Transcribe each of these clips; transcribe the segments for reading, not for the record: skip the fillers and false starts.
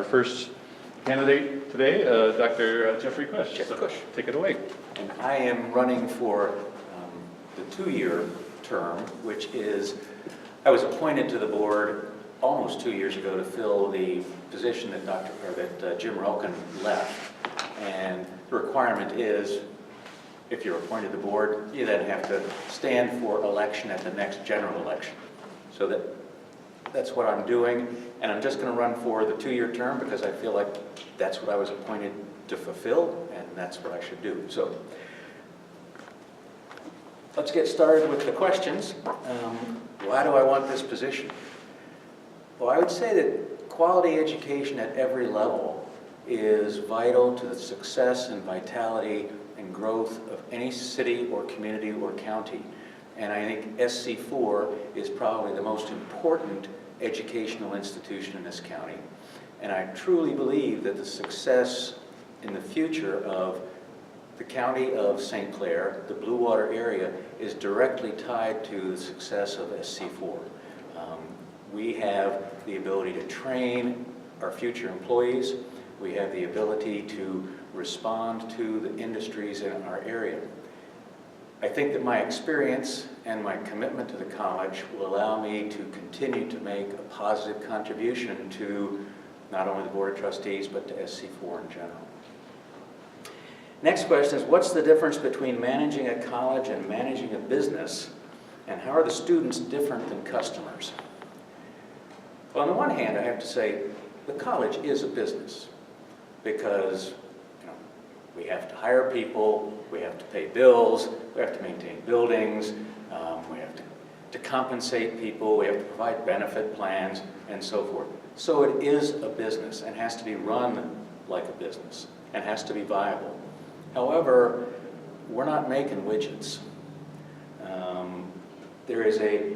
Our first candidate today, Dr. Jeffrey Kusch. Jeff Kusch. Take it away. And I am running for the two-year term, which is, I was appointed to the board almost 2 years ago to fill the position that Jim Relkin left. And the requirement is, if you're appointed to the board, you then have to stand for election at the next general election. So that's what I'm doing, and I'm just going to run for the two-year term because I feel like that's what I was appointed to fulfill, and that's what I should do. So let's get started with the questions. Why do I want this position? Well, I would say that quality education at every level is vital to the success and vitality and growth of any city or community or county. And I think SC4 is probably the most important educational institution in this county. And I truly believe that the success in the future of the county of St. Clair, the Bluewater Area, is directly tied to the success of SC4. We have the ability to train our future employees. We have the ability to respond to the industries in our area. I think that my experience and my commitment to the college will allow me to continue to make a positive contribution to not only the Board of Trustees, but to SC4 in general. Next question is, what's the difference between managing a college and managing a business, and how are the students different than customers? Well, on the one hand, I have to say the college is a business because we have to hire people, we have to pay bills, we have to maintain buildings, we have to compensate people, we have to provide benefit plans, and so forth. So it is a business and has to be run like a business and has to be viable. However, we're not making widgets. There is a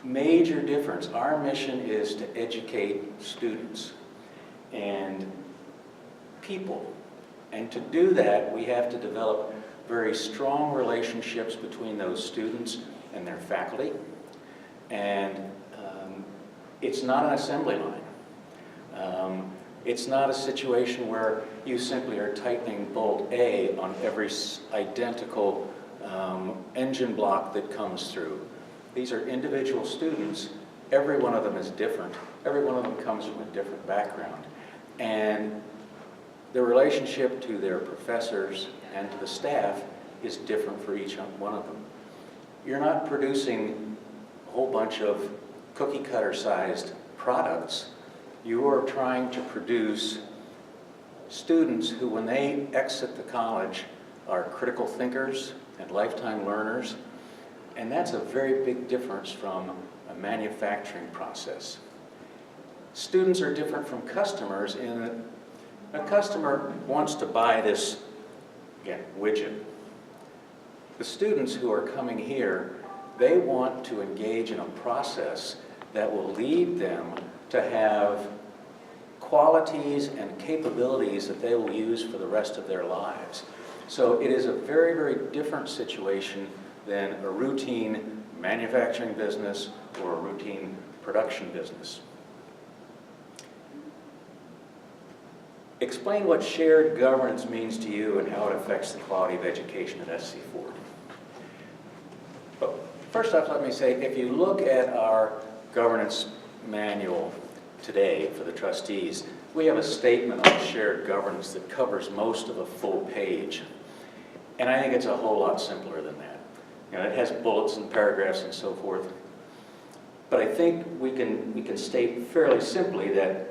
major difference. Our mission is to educate students and people. And to do that, we have to develop very strong relationships between those students and their faculty. And it's not an assembly line. It's not a situation where you simply are tightening bolt A on every identical engine block that comes through. These are individual students. Every one of them is different. Every one of them comes from a different background. And the relationship to their professors and to the staff is different for each one of them. You're not producing a whole bunch of cookie cutter sized products. You are trying to produce students who, when they exit the college, are critical thinkers and lifetime learners. And that's a very big difference from a manufacturing process. Students are different from customers in that a customer wants to buy this, again, widget. The students who are coming here, they want to engage in a process that will lead them to have qualities and capabilities that they will use for the rest of their lives. So it is a very, very different situation than a routine manufacturing business or a routine production business. Explain what shared governance means to you and how it affects the quality of education at SC4. But first off, let me say, if you look at our governance manual today for the trustees, we have a statement on shared governance that covers most of a full page. And I think it's a whole lot simpler than that. It has bullets and paragraphs and so forth. But I think we can state fairly simply that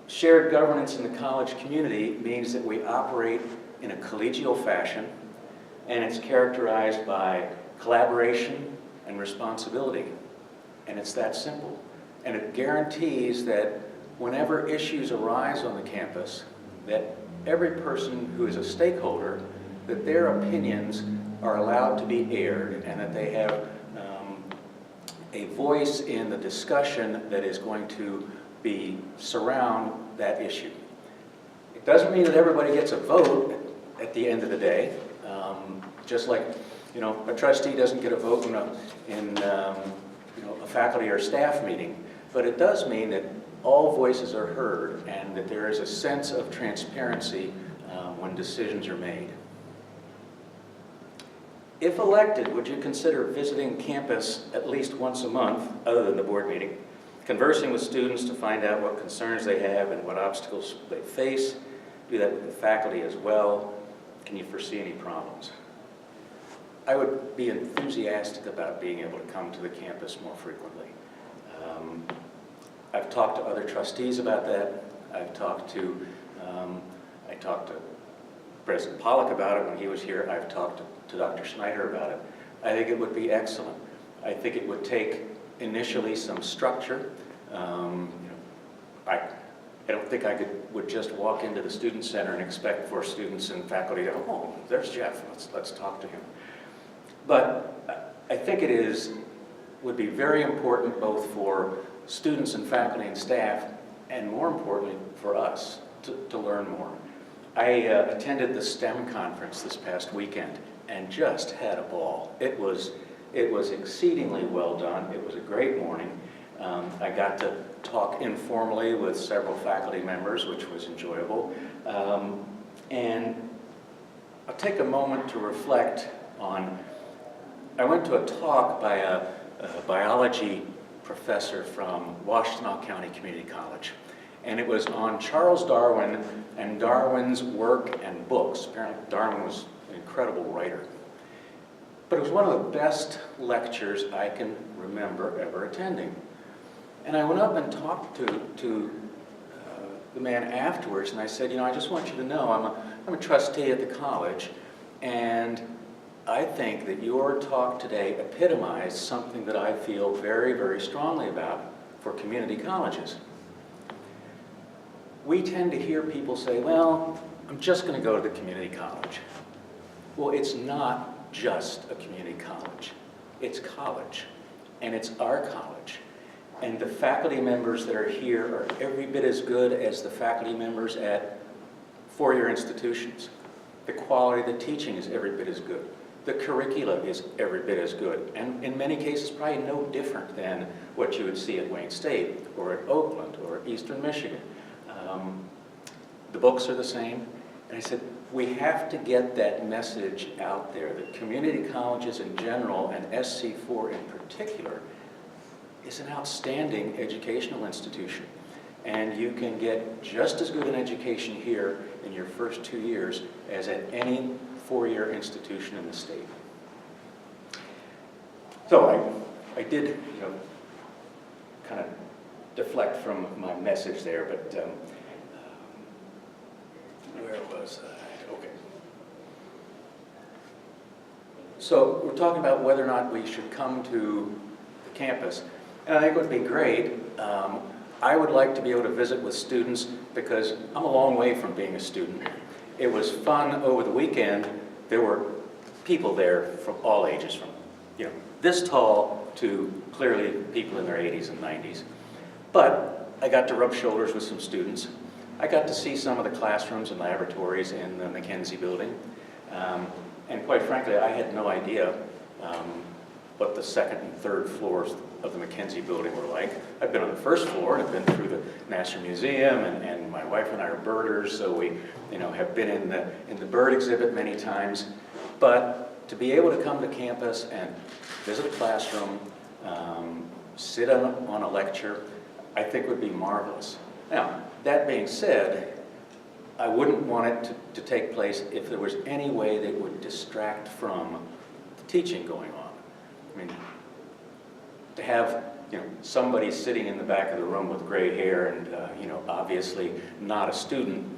shared governance in the college community means that we operate in a collegial fashion, and it's characterized by collaboration and responsibility. And it's that simple. And it guarantees that whenever issues arise on the campus, that every person who is a stakeholder, that their opinions are allowed to be aired and that they have a voice in the discussion that is going to surround that issue. It doesn't mean that everybody gets a vote at the end of the day, just like a trustee doesn't get a vote in a faculty or staff meeting, but it does mean that all voices are heard and that there is a sense of transparency when decisions are made. If elected, would you consider visiting campus at least once a month, other than the board meeting, conversing with students to find out what concerns they have and what obstacles they face? Do that with the faculty as well. Can you foresee any problems? I would be enthusiastic about being able to come to the campus more frequently. I've talked to other trustees about that. I talked to President Pollock about it when he was here. I've talked to Dr. Schneider about it. I think it would be excellent. I think it would take initially some structure. I don't think I would just walk into the student center and expect for students and faculty to, oh, there's Jeff, let's talk to him. But I think it would be very important both for students and faculty and staff, and more importantly for us to learn more. I attended the STEM conference this past weekend and just had a ball. It was exceedingly well done. It was a great morning. I got to talk informally with several faculty members, which was enjoyable. And I'll take a moment to reflect on, I went to a talk by a biology professor from Washtenaw County Community College. And it was on Charles Darwin and Darwin's work and books. Apparently Darwin was an incredible writer. But it was one of the best lectures I can remember ever attending. And I went up and talked to the man afterwards, and I said, I just want you to know I'm a trustee at the college, and I think that your talk today epitomized something that I feel very, very strongly about for community colleges. We tend to hear people say, well, I'm just going to go to the community college. Well, it's not just a community college. It's college, and it's our college. And the faculty members that are here are every bit as good as the faculty members at four-year institutions. The quality of the teaching is every bit as good. The curricula is every bit as good, and in many cases probably no different than what you would see at Wayne State or at Oakland or at Eastern Michigan. The books are the same, and I said, we have to get that message out there that community colleges in general and SC4 in particular is an outstanding educational institution. And you can get just as good an education here in your first 2 years as at any four-year institution in the state. So I did, kind of deflect from my message there, but where was I? Okay. So we're talking about whether or not we should come to the campus. And I think it would be great. I would like to be able to visit with students because I'm a long way from being a student. It was fun over the weekend. There were people there from all ages, from this tall to clearly people in their 80s and 90s. But I got to rub shoulders with some students. I got to see some of the classrooms and laboratories in the McKenzie building. And quite frankly, I had no idea what the second and third floors of the McKenzie building were like. I've been on the first floor and I've been through the National Museum, and my wife and I are birders, so we have been in the bird exhibit many times. But to be able to come to campus and visit a classroom, sit on a lecture, I think would be marvelous. Now, that being said, I wouldn't want it to take place if there was any way that would distract from the teaching going on. I mean, to have somebody sitting in the back of the room with gray hair and obviously not a student,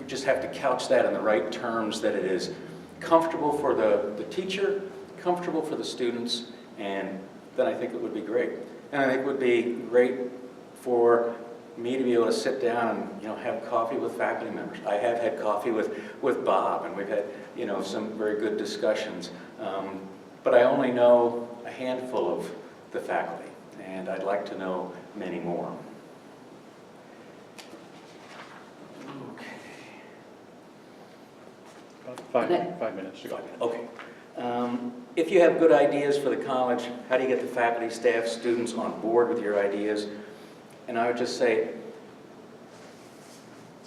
we just have to couch that in the right terms, that it is comfortable for the teacher, comfortable for the students, and then I think it would be great. And I think it would be great for me to be able to sit down and have coffee with faculty members. I have had coffee with Bob, and we've had some very good discussions. But I only know a handful of the faculty, and I'd like to know many more. Okay. About 5 minutes to go. Okay. If you have good ideas for the college, how do you get the faculty, staff, students on board with your ideas? And I would just say,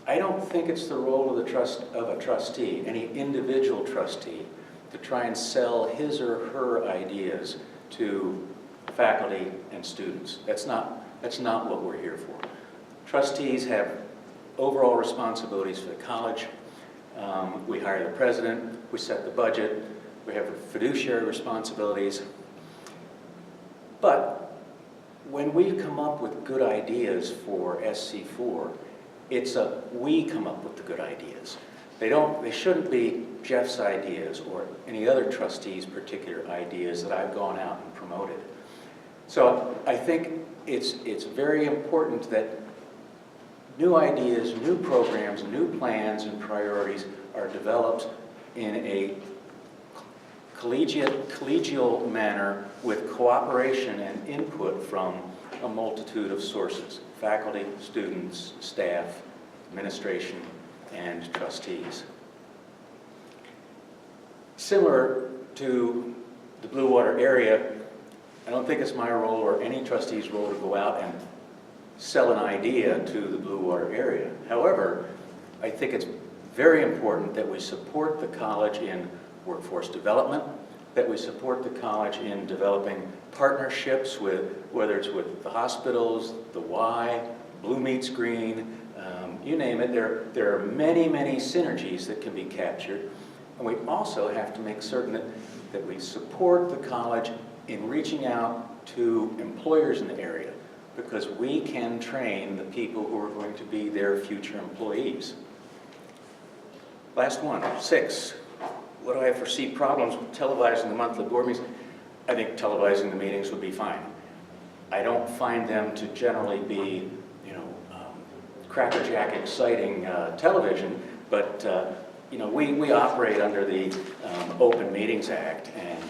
I don't think it's the role of a trustee, any individual trustee, to try and sell his or her ideas to faculty and students. That's not what we're here for. Trustees have overall responsibilities for the college. We hire the president, we set the budget, we have fiduciary responsibilities. But when we come up with good ideas for SC4, it's we come up with the good ideas. They shouldn't be Jeff's ideas or any other trustee's particular ideas that I've gone out and promoted. So I think it's very important that new ideas, new programs, new plans and priorities are developed in a collegial manner with cooperation and input from a multitude of sources: faculty, students, staff, administration, and trustees. Similar to the Bluewater Area, I don't think it's my role or any trustee's role to go out and sell an idea to the Bluewater Area. However, I think it's very important that we support the college in workforce development, that we support the college in developing partnerships with, whether it's with the hospitals, the Y, Blue Meets Green, you name it. There are many, many synergies that can be captured. And we also have to make certain that we support the college in reaching out to employers in the area, because we can train the people who are going to be their future employees. Last one, 6. What do I foresee problems with televising the monthly board meetings? I think televising the meetings would be fine. I don't find them to generally be, crackerjack exciting television, but we operate under the Open Meetings Act, and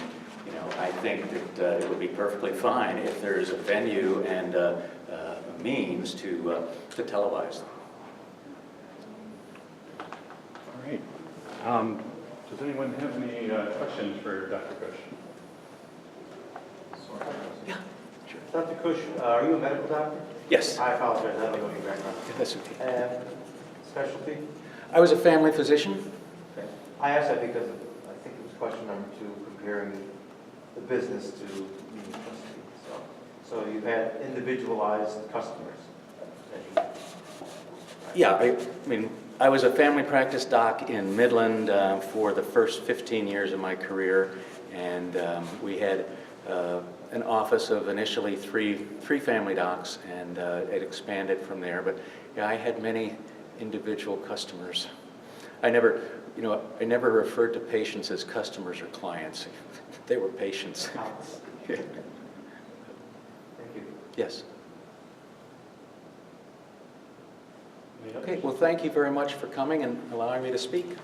I think that it would be perfectly fine if there's a venue and a means to televise them. All right. Does anyone have any questions for Dr. Kusch? Yeah, sure. Dr. Kusch, are you a medical doctor? Yes. I apologize, I don't know your background. That's okay. Specialty? I was a family physician. Okay. I asked that because I think it was question number 2, comparing the business to being a trustee. So you've had individualized customers. Yeah, I mean, I was a family practice doc in Midland for the first 15 years of my career, and we had an office of initially three family docs, and it expanded from there. But yeah, I had many individual customers. I never referred to patients as customers or clients. They were patients. Thank you. Yes. Okay, well, thank you very much for coming and allowing me to speak.